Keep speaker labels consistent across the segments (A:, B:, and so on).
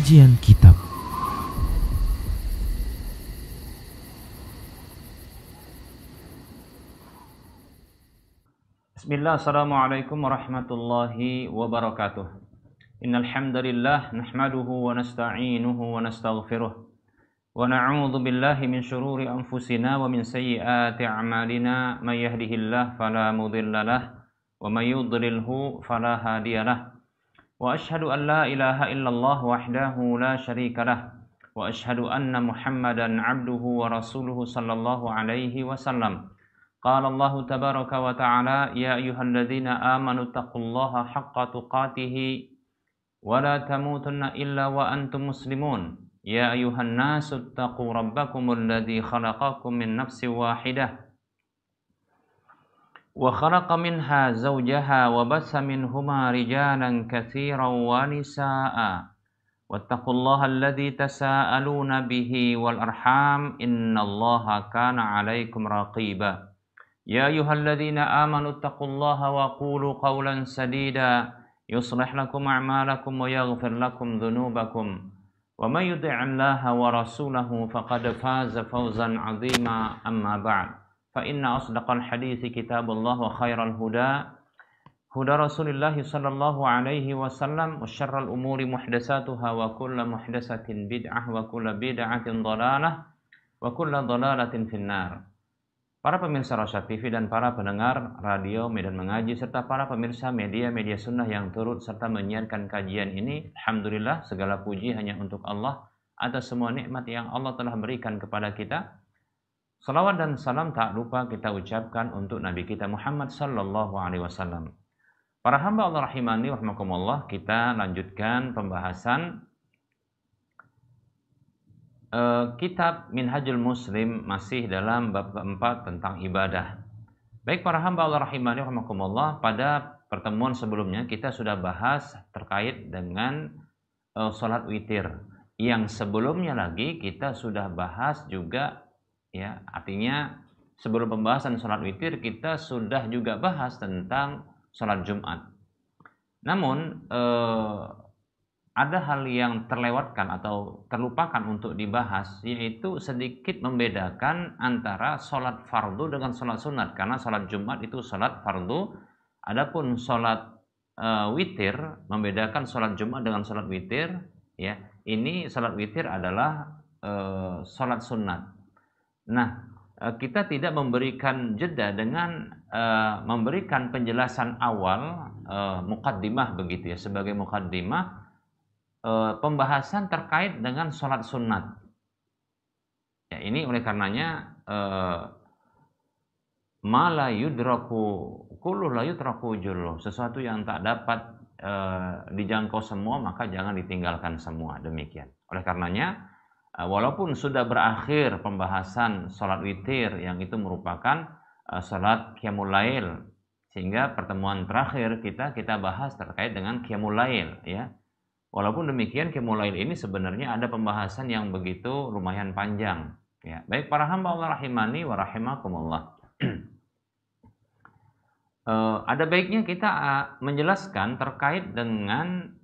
A: Kajian Kitab.
B: Bismillah, assalamualaikum warahmatullahi wabarakatuh. Innal hamdalillah nahmaduhu wa nasta'inuhu wa nastaghfiruh wa na'udzu billahi min shururi anfusina wa min sayyiati a'malina may yahdihillahu fala mudhillalah wa may yudlilhu fala hadiyalah. Wa asyhadu an la ilaha illallah wahdahu la syarikalah wa asyhadu anna Muhammadan 'abduhu wa rasuluhu sallallahu alaihi wasallam. Qala Allah tabaraka wa ta'ala ya ayyuhalladzina amanu taqullaha haqqa tuqatih wa la tamutunna illa wa antum muslimun. Ya ayyuhan nasu taqu rabbakumul ladzi khalaqakum min nafsin wahidah wa khalaqa minha zawjaha wa bassa minhuma rijalan katsiran wa nisaa'a wattaqullaha alladzi tasaaluna bihi wal arham innallaha kana 'alaikum raqiba. Ya ayyuhalladzina amanu taqullaha wa qulu qawlan sadida yuslih lakum a'malakum wa yaghfir lakum dhunubakum wa may yuti'illaha wa rasulahu faqad faza fawzan 'azima amma ba'd. Fa inna asdaqal hadithi kitabullah wa khairal huda Rasulillah sallallahu alaihi wasallam wa syarral umuri muhdatsatuha wa kullu muhdatsatin bid'ah wa kullu bid'atin dhalalah wa kullu dhalalatin finnar. Para pemirsa Rosyad TV dan para pendengar radio Medan Mengaji serta para pemirsa media-media sunnah yang turut serta menyiarkan kajian ini, alhamdulillah segala puji hanya untuk Allah atas semua nikmat yang Allah telah berikan kepada kita. Salawat dan salam tak lupa kita ucapkan untuk Nabi kita Muhammad sallallahu alaihi wasallam. Para hamba Allah rahimani rahimakumullah, kita lanjutkan pembahasan kitab Minhajul Muslim masih dalam bab keempat tentang ibadah. Baik para hamba Allah rahimani rahimakumullah, pada pertemuan sebelumnya kita sudah bahas terkait dengan salat witir. Yang sebelumnya lagi kita sudah bahas juga, ya, artinya sebelum pembahasan salat witir kita sudah juga bahas tentang salat Jumat. Namun ada hal yang terlewatkan atau terlupakan untuk dibahas, yaitu sedikit membedakan antara salat fardu dengan salat sunat. Karena salat Jumat itu salat fardu, adapun salat witir membedakan salat Jumat dengan salat witir, ya. Ini salat witir adalah salat sunat. Nah, kita tidak memberikan jeda dengan memberikan penjelasan awal, muqaddimah begitu ya, sebagai muqaddimah pembahasan terkait dengan sholat sunat. Ya, ini oleh karenanya ma la yudraku kullu la yudraku jullu, sesuatu yang tak dapat dijangkau semua maka jangan ditinggalkan semua, demikian. Oleh karenanya walaupun sudah berakhir pembahasan sholat witir yang itu merupakan sholat qiyamul lail, sehingga pertemuan terakhir kita bahas terkait dengan qiyamul lail, ya. Walaupun demikian qiyamul lail ini sebenarnya ada pembahasan yang begitu lumayan panjang, ya. Baik para hamba Allah rahimani wa rahimakumullah. Ada baiknya kita menjelaskan terkait dengan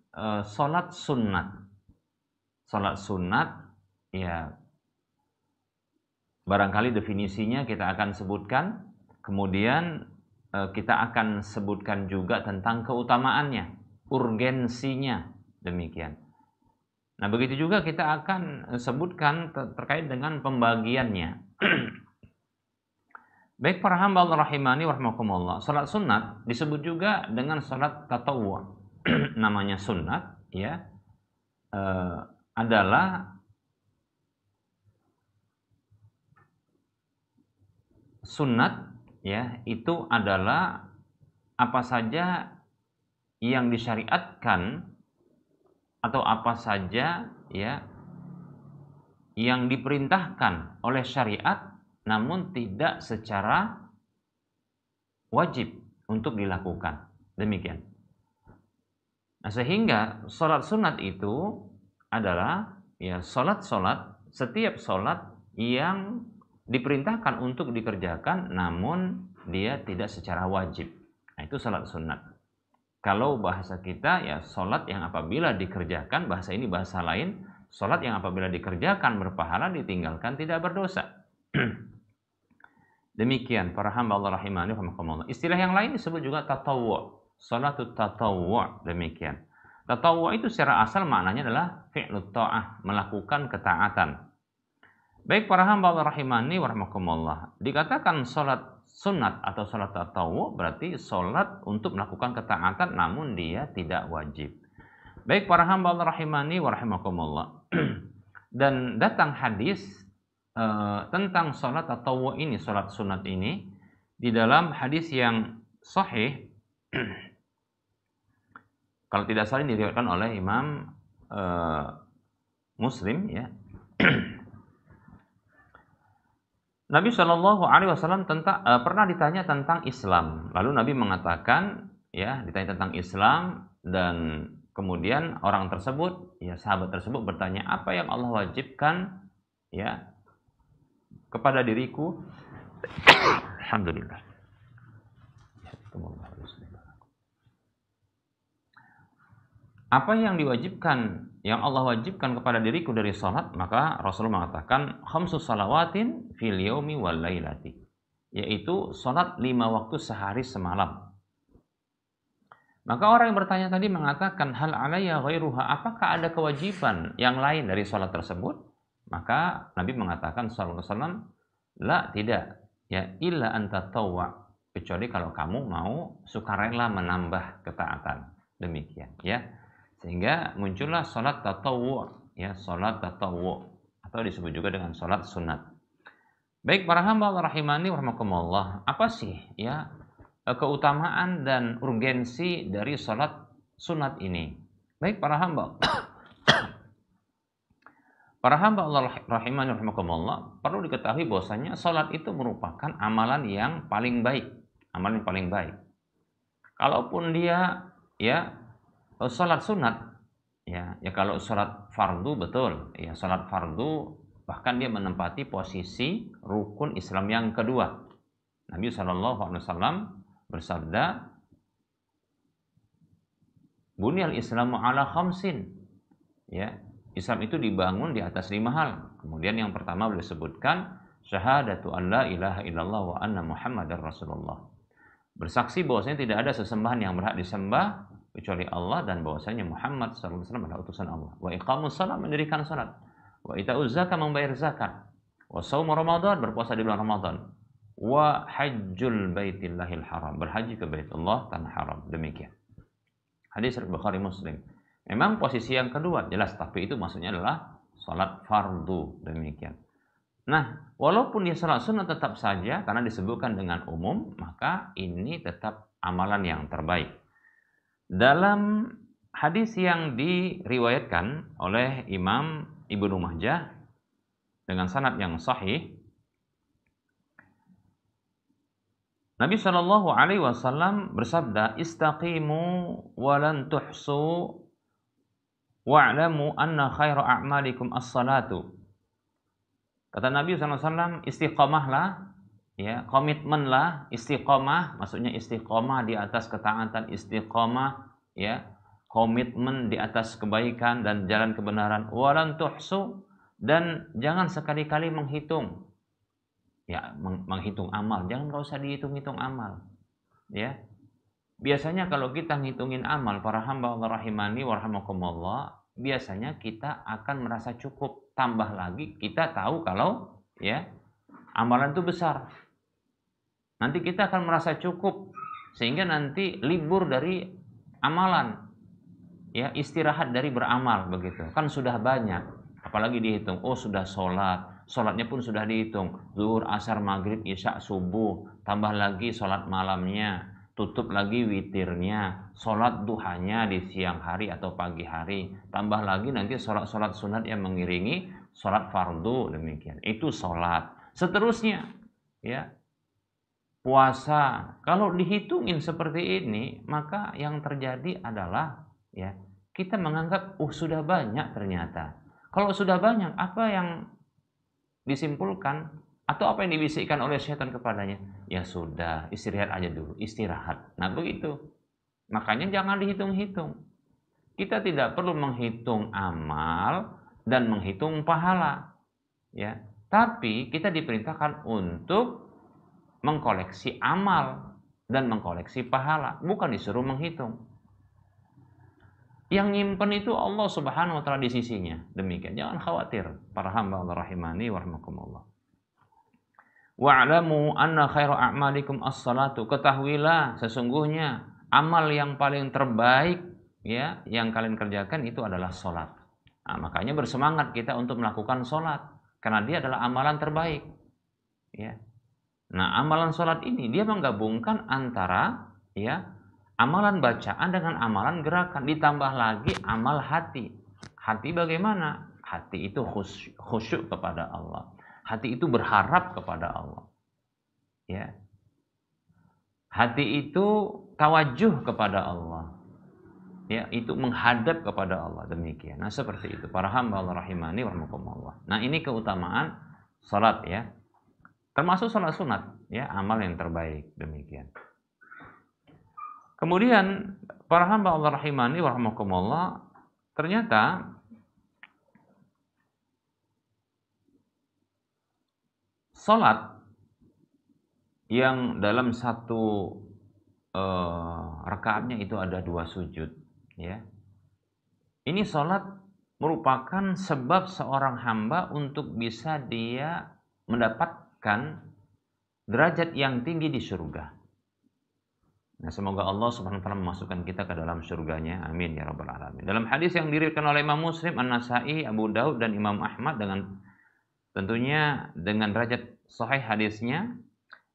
B: sholat sunat. Sholat sunat, ya, barangkali definisinya kita akan sebutkan, kemudian kita akan sebutkan juga tentang keutamaannya, urgensinya, demikian. Nah, begitu juga kita akan sebutkan terkait dengan pembagiannya. Baik para hamba Allah rahimani warahmatullah, salat sunat disebut juga dengan salat tatawwu. Namanya sunat, ya, adalah sunat, ya, itu adalah apa saja yang disyariatkan atau apa saja, ya, yang diperintahkan oleh syariat namun tidak secara wajib untuk dilakukan, demikian. Nah, sehingga salat sunat itu adalah, ya, setiap salat yang diperintahkan untuk dikerjakan namun dia tidak secara wajib. Nah, itu salat sunat. Kalau bahasa kita ya sholat yang apabila dikerjakan, bahasa ini bahasa lain, sholat yang apabila dikerjakan berpahala, ditinggalkan tidak berdosa. Demikian para hamba Allah rahimani rahimakumullah. Istilah yang lain disebut juga tatawwu', salatut tatawwu', demikian. Tatawwu' itu secara asal maknanya adalah fi'lut ta'ah, melakukan ketaatan. Baik para hamba Allah rahimani rahimakumullah. Dikatakan salat sunat atau salat tatawwu' berarti salat untuk melakukan ketaatan namun dia tidak wajib. Baik para hamba Allah rahimani rahimakumullah. Dan datang hadis tentang salat tatawwu' ini, salat sunat ini di dalam hadis yang sahih. Kalau tidak salah diriwayatkan oleh Imam Muslim ya. Nabi Shallallahu Alaihi Wasallam pernah ditanya tentang Islam, lalu Nabi mengatakan, ya, ditanya tentang Islam dan kemudian orang tersebut, ya, sahabat tersebut bertanya, apa yang Allah wajibkan, ya, kepada diriku? Alhamdulillah. Apa yang diwajibkan, yang Allah wajibkan kepada diriku dari salat? Maka Rasulullah mengatakan khamsus salawatin fil yaumi wal lailati, yaitu salat 5 waktu sehari semalam. Maka orang yang bertanya tadi mengatakan hal alayya ghairuha, apakah ada kewajiban yang lain dari salat tersebut? Maka Nabi mengatakan sallallahu alaihi wasallam, la, tidak, ya, illa anta tawwa, kecuali kalau kamu mau sukarela menambah ketaatan. Demikian, ya. Sehingga muncullah salat tatawwu', ya, salat tatawwu' atau disebut juga dengan salat sunat. Baik para hamba Allah rahimani rahimakumullah, apa sih ya keutamaan dan urgensi dari salat sunat ini? Baik para hamba Allah rahimani rahimakumullah, perlu diketahui bahwasanya salat itu merupakan amalan yang paling baik, amalan yang paling baik. Kalaupun dia, ya, salat sunat, ya kalau salat fardu betul, ya, salat fardu bahkan dia menempati posisi rukun Islam yang kedua. Nabi SAW bersabda, Bunyal Islamu ala khamsin, ya, Islam itu dibangun di atas 5 hal. Kemudian yang pertama beliau sebutkan syahadatu an la ilaha illallah wa anna Muhammadar Rasulullah. Bersaksi bahwasanya tidak ada sesembahan yang berhak disembah kecuali Allah dan bahwasanya Muhammad SAW adalah utusan Allah. Wa iqamus shalah, mendirikan salat. Wa ita'uz zakat, membayar zakat. Wa shaum Ramadan, berpuasa di bulan Ramadan. Wa hajjul baitillahil haram, berhaji ke Baitullah tanah haram. Demikian. Hadis riwayat Bukhari Muslim. Memang posisi yang kedua jelas, tapi itu maksudnya adalah salat fardu. Demikian. Nah, walaupun dia salat sunat tetap saja karena disebutkan dengan umum, maka ini tetap amalan yang terbaik. Dalam hadis yang diriwayatkan oleh Imam Ibnu Majah dengan sanad yang sahih, Nabi Shallallahu Alaihi Wasallam bersabda, istaqimu walan tuhsu wa'lamu anna khaira a'malikum as-salatu. Kata Nabi SAW, istiqomahlah, ya, komitmenlah, istiqomah, maksudnya istiqomah di atas ketaatan, istiqomah, ya, komitmen di atas kebaikan dan jalan kebenaran. Walan tuhsu, dan jangan sekali-kali menghitung, ya, menghitung amal, jangan, nggak usah dihitung-hitung amal, ya. Biasanya kalau kita ngitungin amal, para hamba Allah rahimani wa rahimakumullah, biasanya kita akan merasa cukup. Tambah lagi kita tahu kalau, ya, amalan itu besar. Nanti kita akan merasa cukup sehingga nanti libur dari amalan, ya, istirahat dari beramal begitu. Kan sudah banyak, apalagi dihitung. Oh, sudah sholatnya pun sudah dihitung. Zuhur, asar, maghrib, isya, subuh, tambah lagi sholat malamnya, tutup lagi witirnya, sholat duhanya di siang hari atau pagi hari, tambah lagi nanti sholat sunat yang mengiringi sholat fardu. Demikian, itu sholat. Seterusnya, ya, puasa. Kalau dihitungin seperti ini, maka yang terjadi adalah, ya, kita menganggap sudah banyak ternyata. Kalau sudah banyak, apa yang disimpulkan atau apa yang dibisikkan oleh setan kepadanya? Ya sudah, istirahat aja dulu, istirahat. Nah begitu. Makanya jangan dihitung-hitung. Kita tidak perlu menghitung amal dan menghitung pahala, ya. Tapi kita diperintahkan untuk mengkoleksi amal dan mengkoleksi pahala, bukan disuruh menghitung. Yang nyimpen itu Allah Subhanahu wa taala di sisinya. Demikian, jangan khawatir para hamba Allah rahimani wa rahimakumullah. Wa'lamu anna khairu a'malikum as-salatu. Ketahuilah sesungguhnya amal yang paling terbaik ya yang kalian kerjakan itu adalah salat. Nah, makanya bersemangat kita untuk melakukan salat karena dia adalah amalan terbaik. Ya. Nah, amalan salat ini dia menggabungkan antara ya amalan bacaan dengan amalan gerakan, ditambah lagi amal hati. Hati bagaimana? Hati itu khusyuk kepada Allah. Hati itu berharap kepada Allah. Ya. Hati itu tawajuh kepada Allah. Ya, itu menghadap kepada Allah, demikian. Nah, seperti itu para hamba Allah rahimani wa rahimakumullah. Nah, ini keutamaan salat ya. Termasuk salat sunat ya, amal yang terbaik, demikian. Kemudian para hamba Allah rahimani wa rahimakumullah, ternyata salat yang dalam satu rakaatnya itu ada 2 sujud ya. Ini salat merupakan sebab seorang hamba untuk bisa dia mendapatkan derajat yang tinggi di surga. Nah, semoga Allah Subhanahu wa taala memasukkan kita ke dalam surganya. Amin ya rabbal alamin. Dalam hadis yang diriwayatkan oleh Imam Muslim, An-Nasa'i, Abu Daud dan Imam Ahmad dengan tentunya dengan derajat sahih hadisnya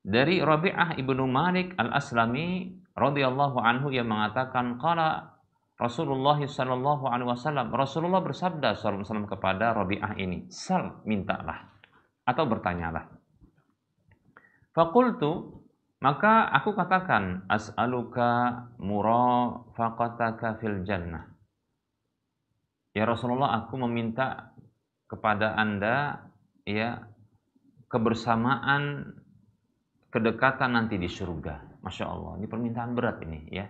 B: dari Rabi'ah ibnu Malik al-Aslami radhiyallahu anhu yang mengatakan qala Rasulullah sallallahu alaihi wasallam, Rasulullah bersabda sallallahu alaihi wasallam kepada Rabi'ah ini, sal, mintalah atau bertanyalah. Faqultu, maka aku katakan, as'aluka murafaqataka fil jannah. Ya Rasulullah, aku meminta kepada Anda ya kebersamaan, kedekatan nanti di surga. Masya Allah, ini permintaan berat ini ya.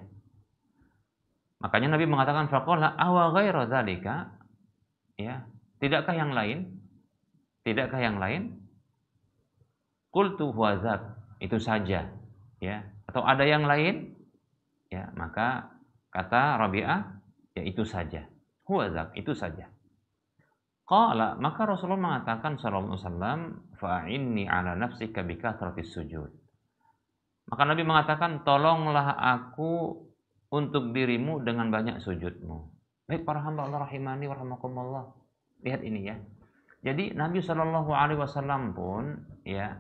B: Makanya Nabi mengatakan faqala awa ghaira dzalika, ya, tidakkah yang lain? Tidakkah yang lain? Qultu huwa dzak, itu saja, ya. Atau ada yang lain? Ya, maka kata Rabi'ah, ya itu saja. Huwa dzak, itu saja. Qala, maka Rasulullah mengatakan sallallahu alaihi wasallam, fa'inni ala nafsika bi kathratis sujud. Maka Nabi mengatakan, tolonglah aku untuk dirimu dengan banyak sujudmu. Baik para hamba Allah rahimani wa rahimakumullah. Lihat ini ya. Jadi Nabi Shallallahu alaihi wasallam pun ya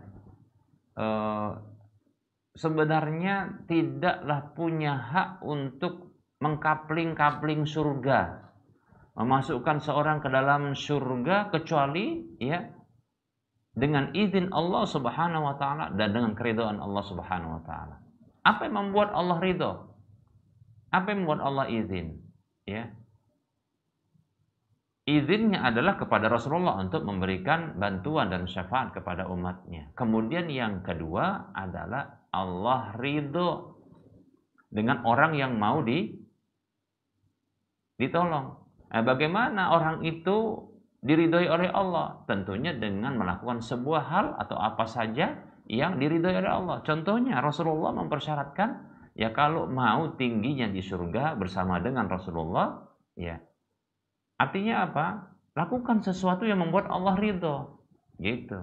B: sebenarnya tidaklah punya hak untuk mengkapling-kapling surga, memasukkan seorang ke dalam surga kecuali ya dengan izin Allah Subhanahu wa taala dan dengan keridhaan Allah Subhanahu wa taala. Apa yang membuat Allah ridho? Apa yang membuat Allah izin? Ya. Izinnya adalah kepada Rasulullah untuk memberikan bantuan dan syafaat kepada umatnya. Kemudian yang kedua adalah Allah ridho dengan orang yang mau ditolong. Nah, bagaimana orang itu diridhoi oleh Allah? Tentunya dengan melakukan sebuah hal atau apa saja yang diridhoi oleh Allah. Contohnya Rasulullah mempersyaratkan ya kalau mau tingginya di surga bersama dengan Rasulullah, ya. Artinya apa? Lakukan sesuatu yang membuat Allah ridho. Gitu.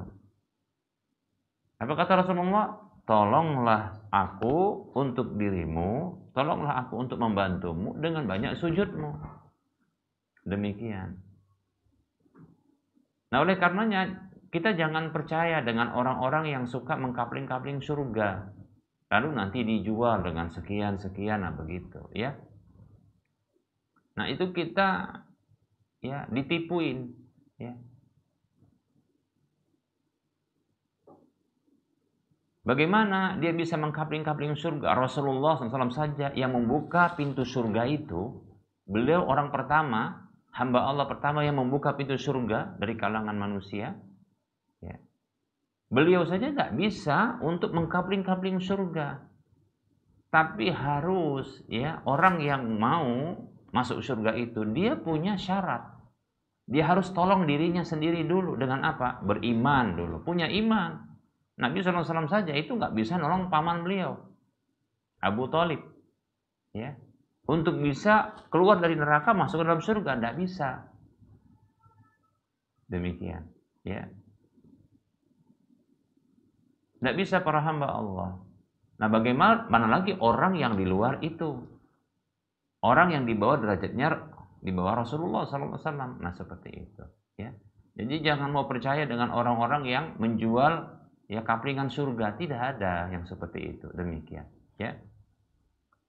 B: Apa kata Rasulullah? Tolonglah aku untuk dirimu, tolonglah aku untuk membantumu dengan banyak sujudmu. Demikian. Nah, oleh karenanya kita jangan percaya dengan orang-orang yang suka mengkapling-kapling surga. Lalu nanti dijual dengan sekian-sekian, nah begitu ya. Nah, itu kita ya ditipuin ya. Bagaimana dia bisa mengkapling-kapling surga? Rasulullah SAW saja yang membuka pintu surga itu. Beliau orang pertama, hamba Allah pertama yang membuka pintu surga dari kalangan manusia. Ya. Beliau saja tidak bisa untuk mengkapling-kapling surga. Tapi harus ya orang yang mau masuk surga itu dia punya syarat. Dia harus tolong dirinya sendiri dulu dengan apa? Beriman dulu, punya iman. Nabi SAW saja itu nggak bisa nolong paman beliau, Abu Thalib, ya, untuk bisa keluar dari neraka masuk ke dalam surga, nggak bisa. Demikian, ya, nggak bisa para hamba Allah. Nah, bagaimana lagi orang yang di luar itu, orang yang di bawah derajatnya di bawah Rasulullah SAW. Nah, seperti itu, ya. Jadi jangan mau percaya dengan orang-orang yang menjual ya kaplingan surga, tidak ada yang seperti itu. Demikian, ya.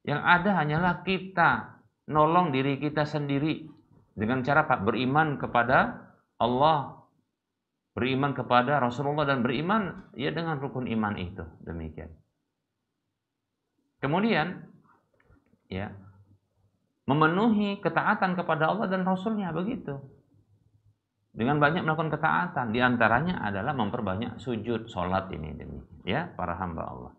B: Yang ada hanyalah kita nolong diri kita sendiri dengan cara beriman kepada Allah, beriman kepada Rasulullah, dan beriman ya dengan rukun iman itu. Demikian. Kemudian ya memenuhi ketaatan kepada Allah dan Rasulnya, begitu. Dengan banyak melakukan ketaatan, diantaranya adalah memperbanyak sujud, sholat ini, ya para hamba Allah.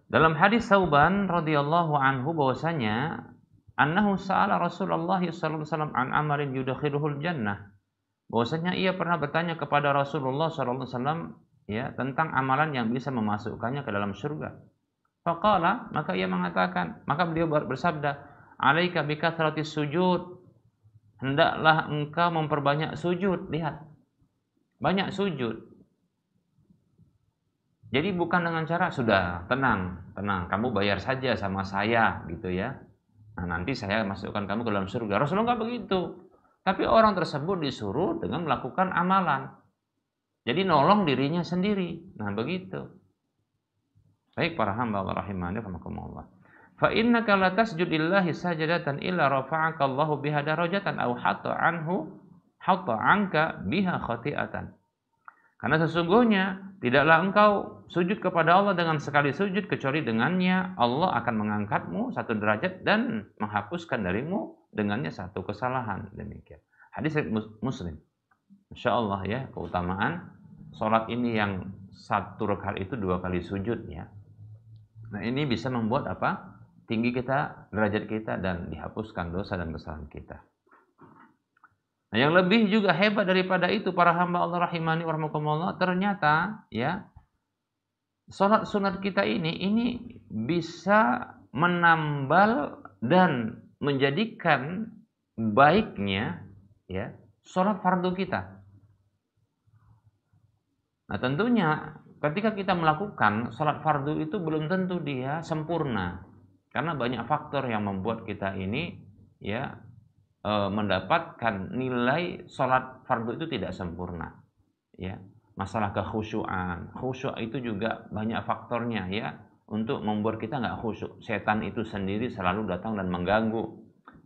B: Dalam hadis Sauban radhiyallahu anhu bahwasanya annahu sa'ala Rasulullah sallallahu alaihi wasallam an amalin yudkhiluhul jannah. Bahwasanya ia pernah bertanya kepada Rasulullah sallallahu alaihi wasallam ya tentang amalan yang bisa memasukkannya ke dalam surga. Faqala, maka ia mengatakan, maka beliau bersabda, "Alaika bikathratis sujud." Hendaklah engkau memperbanyak sujud. Lihat, banyak sujud. Jadi bukan dengan cara sudah tenang, kamu bayar saja sama saya gitu ya. Nah, nanti saya masukkan kamu ke dalam surga. Rasulullah nggak begitu. Tapi orang tersebut disuruh dengan melakukan amalan. Jadi nolong dirinya sendiri. Nah, begitu. Baik para hamba Allah rahimani rahimakumullah. Fa innaka la tasjud lillahi sajadatan illa rafa'aka Allahu biha darajatan aw hatta anka biha khati'atan. Karena sesungguhnya tidaklah engkau sujud kepada Allah dengan sekali sujud kecuali dengannya Allah akan mengangkatmu satu derajat dan menghapuskan darimu dengannya satu kesalahan. Demikian. Hadis Muslim. Insyaallah ya, keutamaan salat ini yang satu rakaat itu 2 kali sujud ya. Nah, ini bisa membuat apa? Tinggi kita, derajat kita, dan dihapuskan dosa dan kesalahan kita. Nah, yang lebih juga hebat daripada itu para hamba Allah rahimani warahmatullah, ternyata ya salat sunat kita ini bisa menambal dan menjadikan baiknya ya salat fardu kita. Nah, tentunya ketika kita melakukan salat fardu itu belum tentu dia sempurna. Karena banyak faktor yang membuat kita ini ya mendapatkan nilai sholat fardu itu tidak sempurna. Ya, masalah kekhusyuan, khusyuk itu juga banyak faktornya ya untuk membuat kita nggak khusyuk. Setan itu sendiri selalu datang dan mengganggu.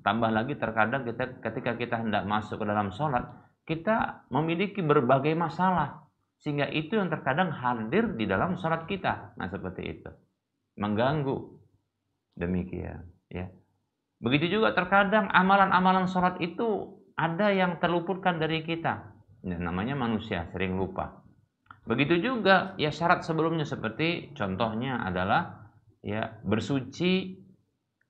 B: Tambah lagi terkadang ketika kita hendak masuk ke dalam sholat, kita memiliki berbagai masalah sehingga itu yang terkadang hadir di dalam sholat kita. Nah, seperti itu, mengganggu. Demikian ya. Begitu juga terkadang amalan-amalan sholat itu ada yang terluputkan dari kita ya, namanya manusia sering lupa. Begitu juga ya syarat sebelumnya, seperti contohnya adalah ya bersuci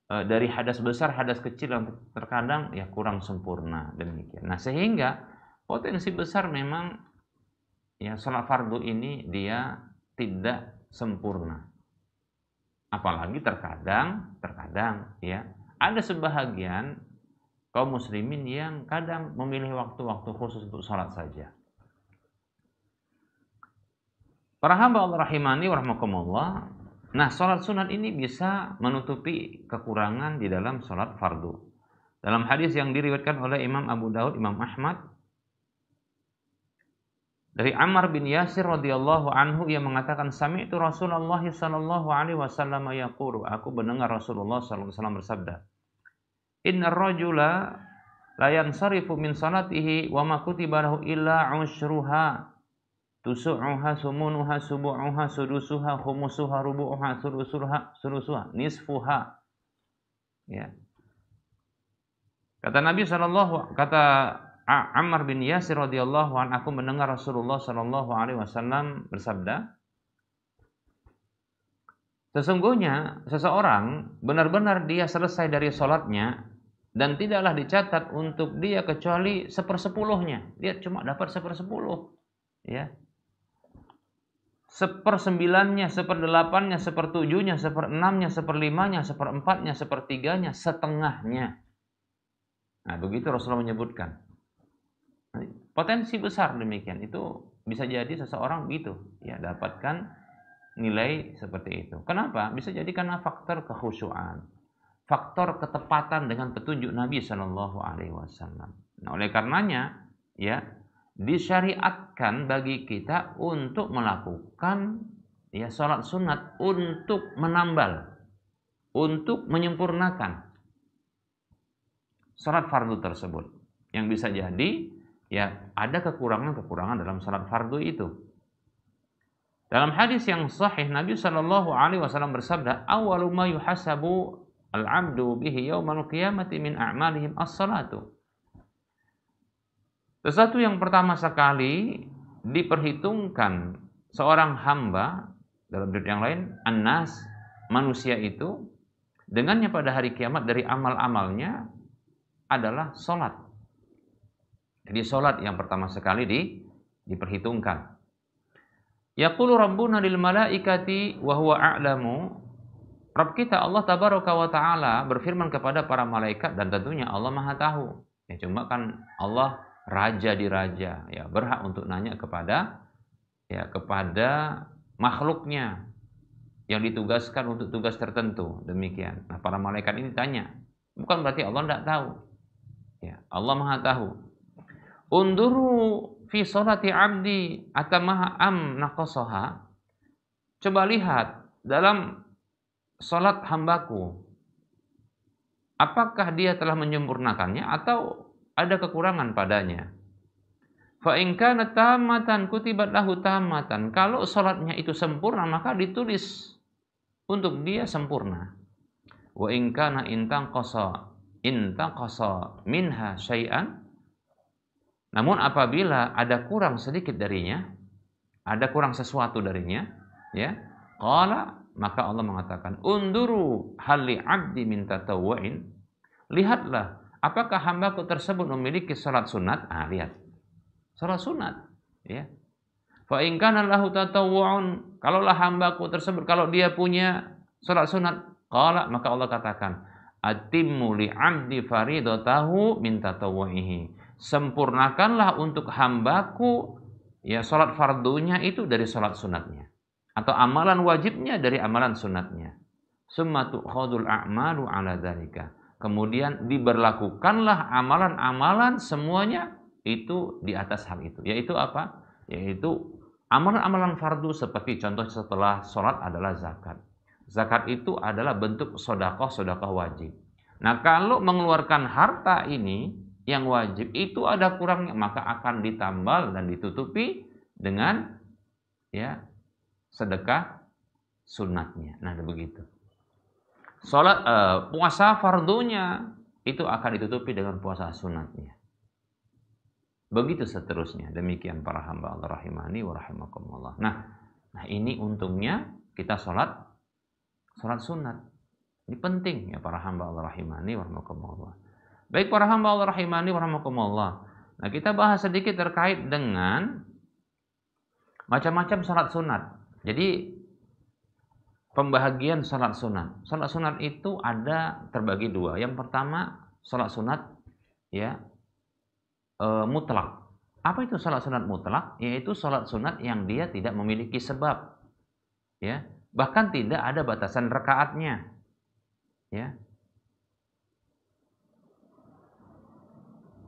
B: dari hadas besar, hadas kecil yang terkadang ya kurang sempurna. Demikian. Nah, sehingga potensi besar memang ya sholat fardu ini dia tidak sempurna. Apalagi terkadang ya ada sebahagian kaum muslimin yang kadang memilih waktu-waktu khusus untuk sholat saja. Para hamba Allah rahimani warahmatullah. Nah, sholat sunat ini bisa menutupi kekurangan di dalam sholat fardu. Dalam hadis yang diriwayatkan oleh Imam Abu Daud, Imam Ahmad, dari Ammar bin Yasir radhiyallahu anhu, ia mengatakan, sami'tu Rasulullah sallallahu alaihi wasallam yaqulu, aku mendengar Rasulullah sallallahu alaihi wasallam bersabda, innar rajula la yansarifu min salatihi wa ma kutiba lahu illa ushruha tusu'uha sumunuha subu'uha sudusuha khumusuha rubu'uha sulusuha nisfuha. Ya. Kata Ammar bin Yasir radhiyallahu anhu, aku mendengar Rasulullah sallallahu alaihi wasallam bersabda, Sesungguhnya seseorang benar-benar dia selesai dari sholatnya dan tidaklah dicatat untuk dia kecuali 1/10-nya. Dia cuma dapat 1/10, ya. 1/9-nya, 1/8-nya, 1/7-nya, 1/6-nya, 1/5-nya, 1/4-nya, 1/3-nya, setengahnya. Nah, begitu Rasulullah menyebutkan. Potensi besar demikian. Itu bisa jadi seseorang begitu, ya, dapatkan nilai seperti itu. Kenapa? Bisa jadi karena faktor kekhusyuan, faktor ketepatan dengan petunjuk Nabi Shallallahu Alaihi Wasallam. Nah, oleh karenanya, ya, disyariatkan bagi kita untuk melakukan, ya, sholat sunat untuk menambal, untuk menyempurnakan sholat fardu tersebut. Yang bisa jadi, ya, ada kekurangan-kekurangan dalam sholat fardu itu. Dalam hadis yang sahih, Nabi Shallallahu Alaihi Wasallam bersabda, "Awalu ma yuhasabu al-'abdu bihi yaumal qiyamati min a'malihim as-salatu." Sesuatu yang pertama sekali diperhitungkan seorang hamba, dalam riwayat yang lain, an-nas, manusia itu, dengannya pada hari kiamat dari amal-amalnya adalah sholat. Jadi sholat yang pertama sekali diperhitungkan. Yaqulu Rabbuna lil malaikati wa huwa a'lamu. Rabb kita Allah tabaraka wa ta'ala berfirman kepada para malaikat, dan tentunya Allah Maha tahu. Ya, cuma kan Allah raja di raja, ya, berhak untuk nanya kepada makhluknya yang ditugaskan untuk tugas tertentu, demikian. Nah, para malaikat ini tanya, bukan berarti Allah tidak tahu. Ya, Allah Maha tahu. Unduru fi sholati abdi atamaha am naqasaha. Coba lihat dalam salat hambaku, apakah dia telah menyempurnakannya atau ada kekurangan padanya. Fa in kana tammatan kutibat lahu tammatan. Kalau salatnya itu sempurna, maka ditulis untuk dia sempurna. Wa in kana intaqasa minha syai'an. Namun apabila ada kurang sedikit darinya, ada kurang sesuatu darinya, ya, qala, maka Allah mengatakan, unduru hali abdi min tatawwu'in. Lihatlah, apakah hambaku tersebut memiliki salat sunat? Lihat. Salat sunat, ya. Fa in kana lahu tatawwu'un, kalaulah hambaku tersebut, kalau dia punya salat sunat, qala, maka Allah katakan, atimmu li 'abdi faridatahu min tatawwu'ihi. Sempurnakanlah untuk hambaku, ya, salat fardunya itu dari salat sunatnya, atau amalan wajibnya dari amalan sunatnya. Summa tu'khadul a'malu 'ala dzalika. Kemudian diberlakukanlah amalan-amalan semuanya itu di atas hal itu. Yaitu apa? Yaitu amalan-amalan fardu, seperti contoh setelah salat adalah zakat. Zakat itu adalah bentuk sedekah wajib. Nah, kalau mengeluarkan harta ini yang wajib itu ada kurangnya, maka akan ditambal dan ditutupi dengan, ya, sedekah sunatnya. Nah, begitu. Salat puasa fardunya itu akan ditutupi dengan puasa sunatnya. Begitu seterusnya. Demikian para hamba Allah rahimani wa rahimakumullah. Nah, ini untungnya kita salat sunat. Ini penting, ya, para hamba Allah rahimani wa rahimakumullah. Baik para hamba Allah rahimani wa rahimakumullah. Nah, kita bahas sedikit terkait dengan macam-macam salat sunat. Jadi pembahagian salat sunat. Salat sunat itu ada terbagi dua. Yang pertama salat sunat, ya, mutlak. Apa itu salat sunat mutlak? Yaitu salat sunat yang dia tidak memiliki sebab, ya, bahkan tidak ada batasan rakaatnya, ya.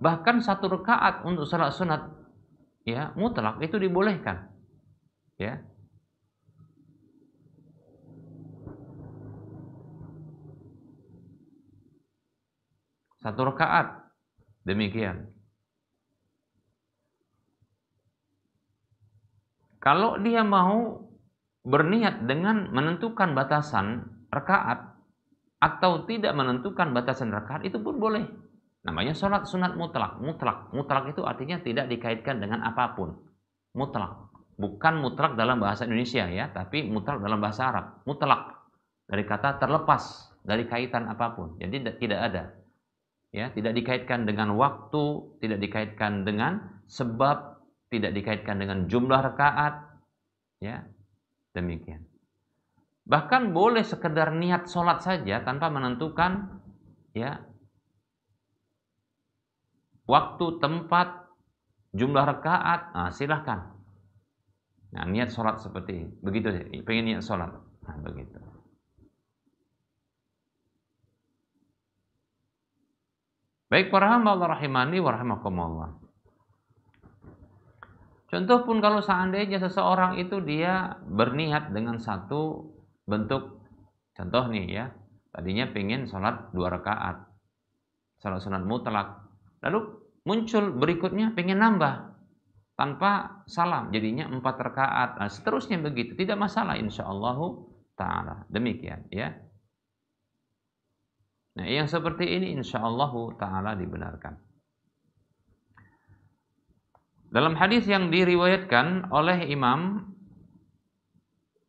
B: Bahkan 1 rakaat untuk salat sunat, ya, mutlak itu dibolehkan, ya. Satu rakaat, demikian. Kalau dia mau berniat dengan menentukan batasan rakaat atau tidak menentukan batasan rakaat, itu pun boleh. Namanya sholat sunat mutlak. Mutlak itu artinya tidak dikaitkan dengan apapun. Mutlak. Bukan mutlak dalam bahasa Indonesia, ya, tapi mutlak dalam bahasa Arab. Mutlak. dari kata terlepas dari kaitan apapun. Jadi tidak ada. Ya, tidak dikaitkan dengan waktu, tidak dikaitkan dengan sebab, tidak dikaitkan dengan jumlah rakaat, ya, demikian. Bahkan boleh sekedar niat sholat saja tanpa menentukan, ya, waktu, tempat, jumlah rakaat, silahkan. Nah, niat sholat seperti begitu, pengen niat sholat, nah begitu. Baik para hamba Allah rahimani wa rahimakumullah. Contoh pun kalau seandainya seseorang itu dia berniat dengan satu bentuk, contoh nih ya, tadinya pengen sholat 2 rakaat, sholat sunat mutlak, lalu muncul berikutnya pengen nambah tanpa salam, jadinya 4 rakaat, nah seterusnya begitu, tidak masalah insyaallah ta'ala, demikian ya. Nah yang seperti ini insyaallah ta'ala dibenarkan. Dalam hadis yang diriwayatkan oleh Imam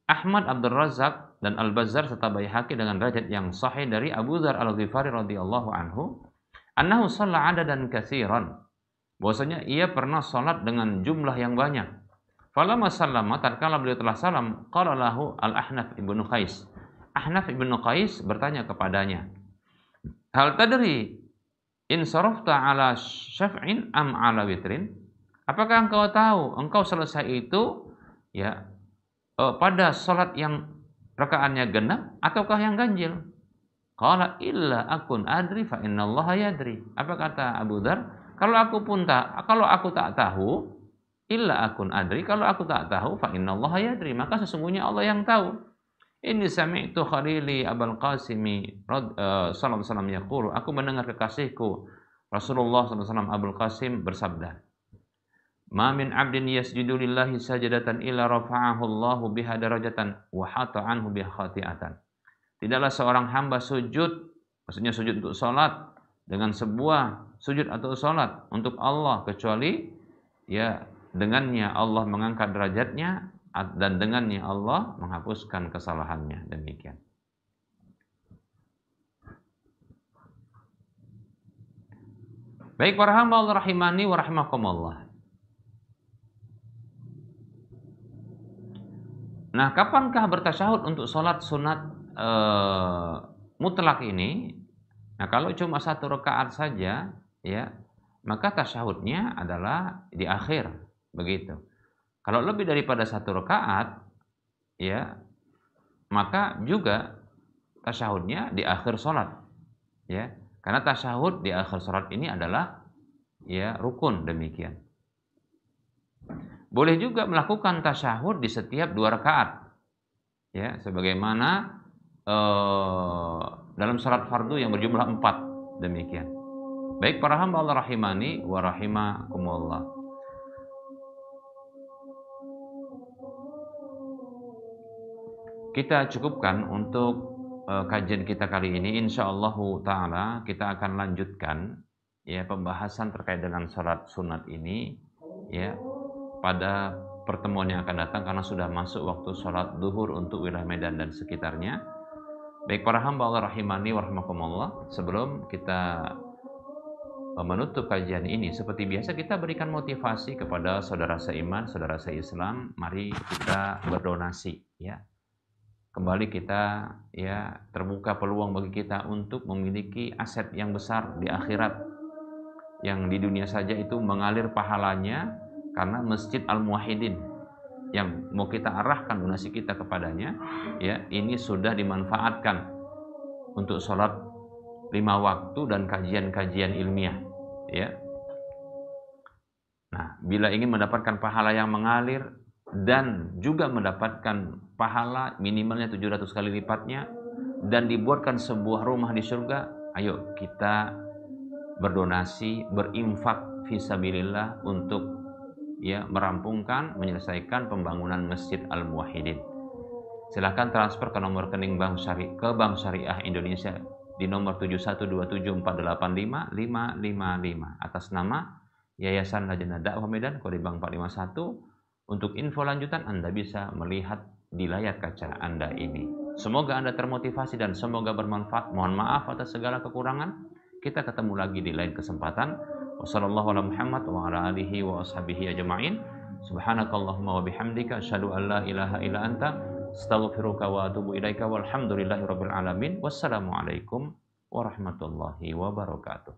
B: Ahmad, Abdul Razak dan Al-Bazzar serta Baihaqi dengan derajat yang sahih dari Abu Dzar Al-Ghifari radhiyallahu anhu, annahu shalla 'adadan katsiran. Bahwasanya ia pernah salat dengan jumlah yang banyak. Falamma sallama, tatkala beliau telah salam, qala lahu Al-Ahnaf ibnu Qais. Ahnaf ibnu Qais bertanya kepadanya, hal tadri in sarafta ala syaf'in am ala witrin? Apakah engkau tahu engkau selesai itu ya pada salat yang rakaatnya genap ataukah yang ganjil? Qala illa akun adri fa innallaha yadri. Apa kata Abu Dzar? Kalau aku tak tahu, illa akun adri, kalau aku tak tahu fa innallaha yadri, maka sesungguhnya Allah yang tahu. Inni sami'tu khalili Abul Qasimi sallallahu alaihi wasallam yaqulu, aku mendengar kekasihku Rasulullah sallallahu alaihi wasallam Abul Qasim bersabda, ma min 'abdin yasjudu lillahi sajadatan illa rafa'ahu Allahu biha darajatan wa hata anhu biha khati'atan. Tidaklah seorang hamba sujud, maksudnya sujud untuk salat, dengan sebuah sujud atau salat untuk Allah, kecuali ya dengannya Allah mengangkat derajatnya dan dengannya Allah menghapuskan kesalahannya, demikian. Baik para hamba Allah rahimani wa rahimakumullah. Nah, kapankah bertasyahud untuk salat sunat mutlak ini? Nah, kalau cuma 1 rakaat saja ya, maka tasyahudnya adalah di akhir, begitu. Kalau lebih daripada 1 rakaat, ya, maka juga tasyahudnya di akhir salat, ya. Karena tasyahud di akhir salat ini adalah ya rukun, demikian. Boleh juga melakukan tasyahud di setiap 2 rakaat, ya, sebagaimana dalam salat fardu yang berjumlah 4, demikian. Baik para hamba Allah rahimani wa rahimakumullah. Kita cukupkan untuk kajian kita kali ini. Insyaallah ta'ala kita akan lanjutkan ya pembahasan terkait dengan salat sunat ini ya pada pertemuan yang akan datang, karena sudah masuk waktu salat duhur untuk wilayah Medan dan sekitarnya. Baik para hamba Allah rahimani wa rahimakumullah, sebelum kita menutup kajian ini, seperti biasa kita berikan motivasi kepada saudara seiman, saudara seislam, mari kita berdonasi ya. Kembali kita ya terbuka peluang bagi kita untuk memiliki aset yang besar di akhirat, yang di dunia saja itu mengalir pahalanya karena Masjid Al-Muwahhidin yang mau kita arahkan donasi kita kepadanya ya, ini sudah dimanfaatkan untuk sholat 5 waktu dan kajian-kajian ilmiah ya. Nah, bila ingin mendapatkan pahala yang mengalir dan juga mendapatkan pahala minimalnya 700 kali lipatnya dan dibuatkan sebuah rumah di surga, ayo kita berdonasi, berinfak fisabilillah untuk ya merampungkan, menyelesaikan pembangunan Masjid Al-Muwahhidin. Silakan transfer ke nomor rekening Bank Syariah Indonesia di nomor 7127485555 atas nama Yayasan Lajnah Dakwah Medan, kode bank 451. Untuk info lanjutan Anda bisa melihat di layar kaca Anda ini. Semoga Anda termotivasi dan semoga bermanfaat. Mohon maaf atas segala kekurangan. Kita ketemu lagi di lain kesempatan. Wassalamualaikum Subhanakallahumma wa bihamdika asyhadu an la ilaha illa anta astaghfiruka wa atubu ilaika walhamdulillahirabbil alamin. Wassalamualaikum warahmatullahi wabarakatuh.